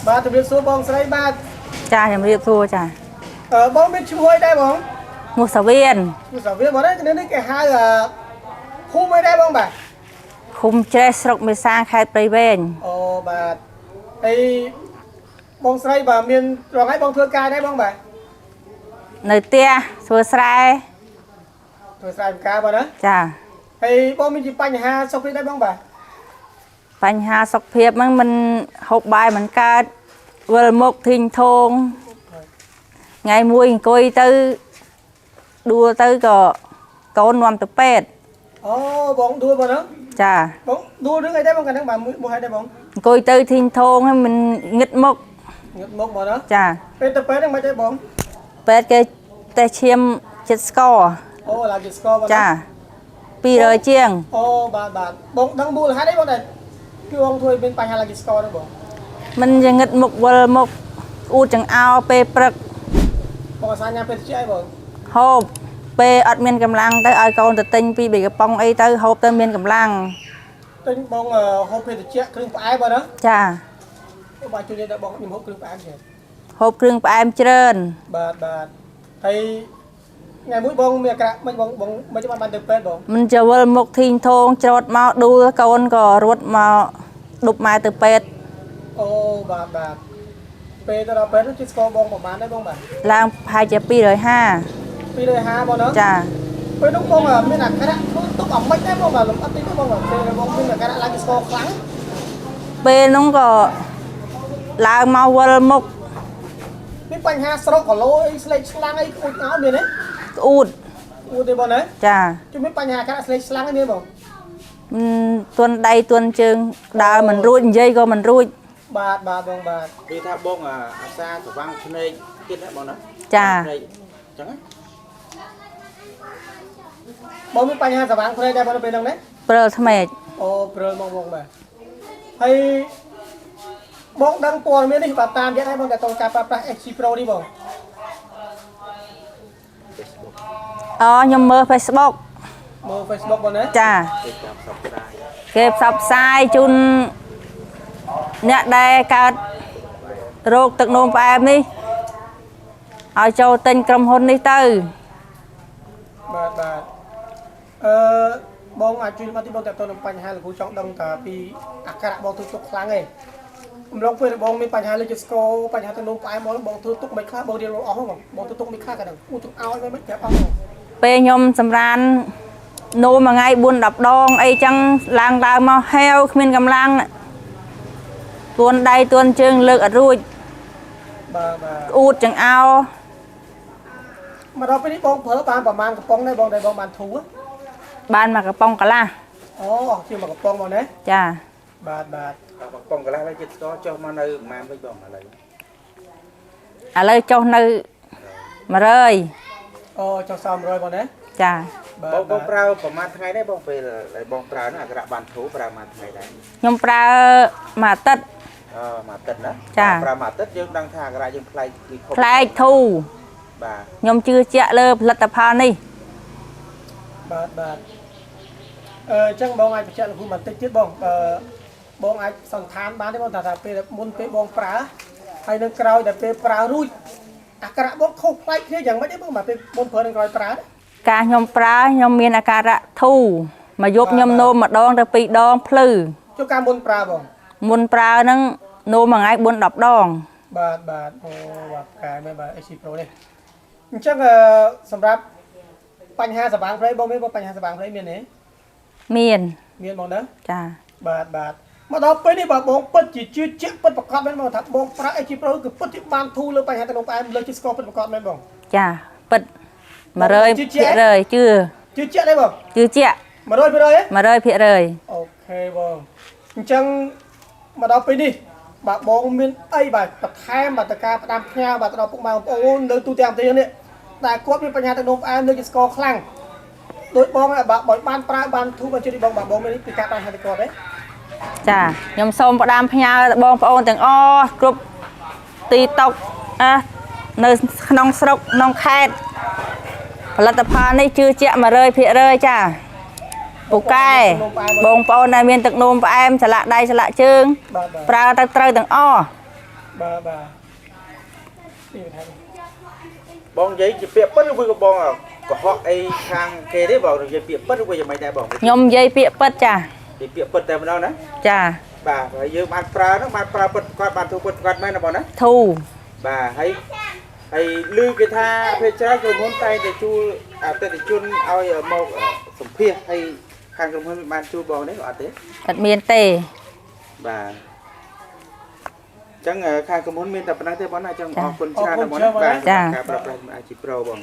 បាទជំរាបសួរបងស្រីបាទចាជំរាបសួរចាបងមានឈ្មោះអីដែរបងមុខសាវៀនមុខសាវៀនបងនេះគេហៅភូមិអីដែរបងបាទឃុំច្រេះស្រុកមេសាខេត្តព្រៃវែងអូបាទហើយបងស្រីបាទមានរងឲ្យបងធ្វើការដែរបងបាទនៅផ្ទះធ្វើស្រែធ្វើស្រែចម្ការបងណាចាហើយបងមានជាបញ្ហាសុខភាពដែរបងបាទបញ្ហាសុខភាពហ្នឹងមិនហូបបាយមិនកើតវិលមុខធីងធងថ្ងៃមួយអង្គុយទៅដួលទៅក៏កូននាំទៅពេទ្យអូបងដួលបងណាចាបងដួលរឿងអីដែរបងកាលហ្នឹងបាទមួយហើយដែរបងអង្គុយទៅធីងធងហ្នឹងមិនងឹតមុខបងណាចាពេទ្យទៅពេទ្យហ្នឹងមិនទេបងពេទ្យគេតេស្តឈាមចិត្តស្ករអូឡើងចិត្តស្ករបងចា200ជាងអូបាទបងដឹងមូលហេតុអីបងដែរគឺបងធ្វើមានបញ្ហាឡើងចិត្តស្ករហ្នឹងបងមិនយ៉ាងងឹតមុខវិលមុខអ៊ូតចង្អោពេលព្រឹកបងអាសាញ៉ាំពេលជាអីបងហូបពេលអត់មានកម្លាំងទៅឲ្យកូនទៅទិញពី3កំប៉ុងអីទៅហូបទៅមានកម្លាំងទិញបងហូបពេលត្រជាក់គ្រឿងផ្អែមបងណាចាបាទជួយដល់បងខ្ញុំហូបគ្រឿងផ្អែមចេះហូបគ្រឿងផ្អែមច្រើនបាទហើយថ្ងៃមួយបងមានអាការៈមិនបងមិនចាំបានទៅពេទ្យបងមិនចវលមុខធីងធងច្រូតមកដួលកូនក៏រត់មកដប់ម៉ែទៅពេទ្យអូបាទពេលទៅដល់ពេទ្យជិះស្គាល់បងប្រហែលដែរបងបាទឡើងប្រហែលជា250បងណាចាពេលនោះបងមានអាការៈធ្វើទុកអាម៉េចដែរបងបាទលំអិតតិចទេបងពេលបងមានអាការៈឡើងស្គាល់ខ្លាំងពេលនោះក៏ឡើងមកវិលមុខមានបញ្ហាស្រកកឡូអីស្លេកស្លាំងអីក្អួតងោមានទេក្អួតទេបងណាចាជួយមានបញ្ហាអាការៈស្លេកស្លាំងអីមានបងទន់ដៃទន់ជើងដើរមិនរួចនិយាយក៏មិនរួចបាទបងបាទនិយាយថាបងអាសាស្វាំងភ្នែកទៀតណាបងណាចាអញ្ចឹងបងមានបញ្ហាស្វាំងភ្នែកដែរបងពេលហ្នឹងណាព្រិលថ្មេកអូព្រិលបងបាទហើយបងដឹងព័ត៌មាននេះបាទតាមយ៉ាងណាបងតែតោះការប្រើប្រាស់ SC Pro នេះបងខ្ញុំមើល Facebook បងណាចាគេផ្សព្វផ្សាយជូនអ្នកដែលកើតរោគទឹកនោមផ្អែមនេះឲ្យចូលទិញក្រុមហ៊ុននេះទៅបាទបងអាចជួយមកទីបងតើតើនឹងបញ្ហាលោកគ្រូចង់ដឹងតាពីអាការៈបងធ្វើទុកខ្លាំងឯងអំឡុងពេលបងមានបញ្ហាលើចិត្តស្គរបញ្ហាទឹកនោមផ្អែមបងធ្វើទុកមិនខ្លះបងរៀនអស់បងធ្វើទុកមិនខ្លះក៏ដឹងគូទុកឲ្យមិនប្រាប់អស់ពេលខ្ញុំសម្រាននោមមួយថ្ងៃ4-10ដងអីចឹងឡើងមកហែវគ្មានកម្លាំងទួនដៃទួនជើងលើកអត់រួចបាទអ៊ូតចង្អោមកដល់ពេលនេះបងប្រើបានប្រហែលកំប៉ុងដែរបងដែលបងបានធូរបានមកកំប៉ុងកន្លះអូជាមកកំប៉ុងបងណាចាបាទកំប៉ុងកន្លះហើយចិត្តស្គាល់ចុះមកនៅប្រហែលវិញបងឥឡូវចុះនៅ100អូចុះ300បងណាចាបងប្រើប្រហែលថ្ងៃដែរបងពេលបងប្រើហ្នឹងអាការៈបានធូរប្រើប្រហែលថ្ងៃដែរខ្ញុំប្រើមួយអាទិត្យមួយអាទិត្យណាប្រើមួយអាទិត្យយើងដឹងថាអាការៈយើងប្លែកពីខុសប្លែកធូរបាទខ្ញុំជឿជាក់លើផលិតផលនេះបាទអញ្ចឹងបងអាចបញ្ជាក់លោកគ្រូបន្តិចទៀតបងបងអាចសន្និដ្ឋានបានទេបងថាពេលមុនពេលបងប្រើហើយនឹងក្រោយដែលពេលប្រើរួចអាការៈបងខុសប្លែកគ្នាយ៉ាងម៉េចទេបងបាទពេលមុនប្រើនឹងក្រោយប្រើការខ្ញុំប្រើខ្ញុំមានអាការៈធូរមកយប់ខ្ញុំនោមម្ដងទៅ2ដងភ្លឺចុះការមុនប្រើបងមុនប្រើហ្នឹងនោមមួយថ្ងៃ4-10ដងបាទអូបាទកែមែនបាទ AC Pro នេះអញ្ចឹងសម្រាប់បញ្ហាស្វាងភ្នែកបងមានបញ្ហាស្វាងភ្នែកមានទេមានបងណាចាបាទមកដល់ពេលនេះបើបងពិតជាជឿជាក់ពិតប្រកបមែនបងថាបងប្រើ AC Pro គឺពិតជាបានធូរលើបញ្ហាទឹកនោមផ្អែមលើជាស្គរពិតប្រកបមែនបងចាពិត100%ជឿជាក់ទេបងជឿជាក់100%ទេ100%អូខេបងអញ្ចឹងមកដល់ពេលនេះបាទបងមានអីបាទបន្ថែមបាទតើការផ្ដាំផ្ញើបាទទៅដល់ពុកម៉ែបងប្អូននៅទូទាំងប្រទេសនេះតែគាត់មានបញ្ហាទឹកនោមផ្អែមលើជាស្គរខ្លាំងដោយបងបាទបើបានប្រើបានធូរបានជួយបងមានពីការបញ្ហាទៅគាត់ទេចាខ្ញុំសូមផ្ដាំផ្ញើបងប្អូនទាំងអស់គ្រប់ទីតុកនៅក្នុងស្រុកក្នុងខេត្តផលិតផលនេះជឿជាក់100%ចាពូកែបងប្អូនដែលមានទឹកនោមផ្អែមឆ្លាក់ដៃឆ្លាក់ជើងប្រើទៅត្រូវទាំងអស់ bà đi thay បងនិយាយជាពាក្យពិតឬមួយក៏បងកុហកអីខាងគេទេបងនិយាយពាក្យពិតឬមួយយ៉ាងម៉េចដែរបង ខ្ញុំនិយាយពាក្យពិតចា និយាយពាក្យពិតតែម្ដងណា ចា បាទហើយយើងបានប្រើហ្នឹងបានប្រើពិតគាត់បានទូពិតគាត់មែនណាបងណា ធូ បាទហើយឮគេថាពេលច្រើនក្រុមហ៊ុនតែងតែជួលអតិថិជនឲ្យមកសម្ភាសហើយខាងក្រុមហ៊ុនបានជួលបងនេះអត់ទេ អត់មានទេ បាទអញ្ចឹងខាងក្រុមហ៊ុនមានតែប៉ុណ្ណឹងទេបងណាអញ្ចឹងអរគុណច្រើនណាស់បងណាបាទការប្រើប្រាស់អាជីប្រូបង